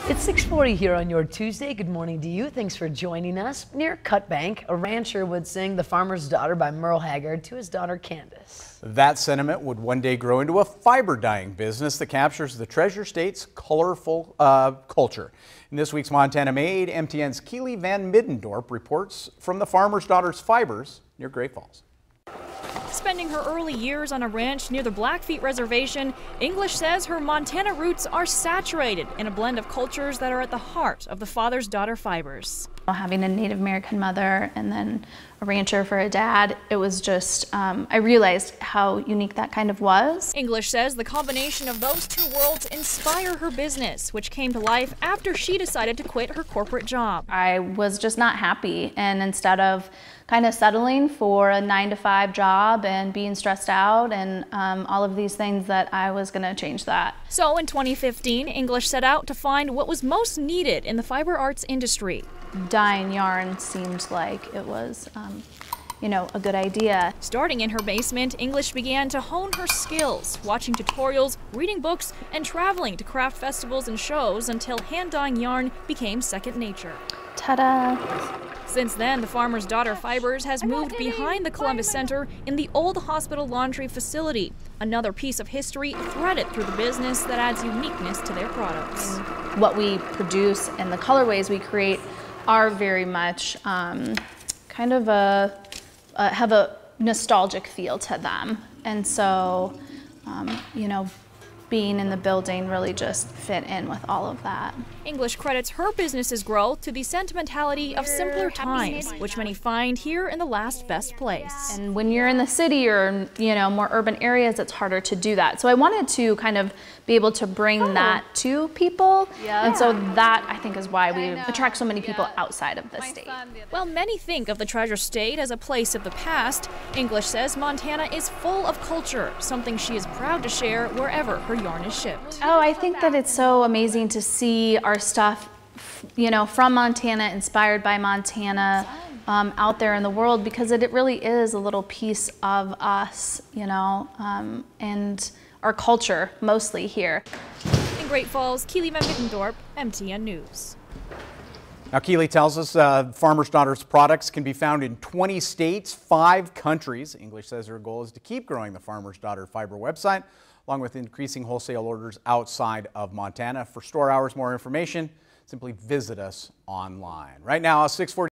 It's 6:40 here on your Tuesday. Good morning to you. Thanks for joining us. Near Cutbank, a rancher would sing "The Farmer's Daughter" by Merle Haggard to his daughter Candace. That sentiment would one day grow into a fiber dyeing business that captures the Treasure State's colorful culture. In this week's Montana Made, MTN's Keely Van Middendorp reports from the Farmer's Daughter's Fibers near Great Falls. Spending her early years on a ranch near the Blackfeet Reservation, English says her Montana roots are saturated in a blend of cultures that are at the heart of the father's daughter fibers. Having a Native American mother and then a rancher for a dad, it was just, I realized how unique that kind of was. English says the combination of those two worlds inspire her business, which came to life after she decided to quit her corporate job. I was just not happy, and instead of kind of settling for a 9-to-5 job and being stressed out and all of these things, that I was going to change that. So in 2015, English set out to find what was most needed in the fiber arts industry. Dyeing yarn seemed like it was, a good idea. Starting in her basement, English began to hone her skills, watching tutorials, reading books, and traveling to craft festivals and shows until hand-dyeing yarn became second nature. Ta-da! Since then, the Farmer's Daughter Fibers has moved behind the Columbus Center in the old hospital laundry facility, another piece of history threaded through the business that adds uniqueness to their products. What we produce and the colorways we create are very much kind of have a nostalgic feel to them. And so, being in the building really just fit in with all of that. English credits her business's growth to the sentimentality of simpler times, which many find here in the last best place. And when you're in the city or, more urban areas, it's harder to do that. So I wanted to kind of be able to bring that to people. Yeah. And so that, I think, is why we attract so many people outside of the state. While many think of the Treasure State as a place of the past, English says Montana is full of culture, something she is proud to share wherever her yarn is shipped. Oh, I think that it's so amazing to see our stuff, from Montana, inspired by Montana, out there in the world, because it really is a little piece of us, and our culture, mostly here. In Great Falls, Keely Van Middendorp, MTN News. Now, Keely tells us Farmer's Daughter's products can be found in 20 states, 5 countries. English says her goal is to keep growing the Farmer's Daughter Fiber website, along with increasing wholesale orders outside of Montana. For store hours, more information, simply visit us online. Right now, 6:40.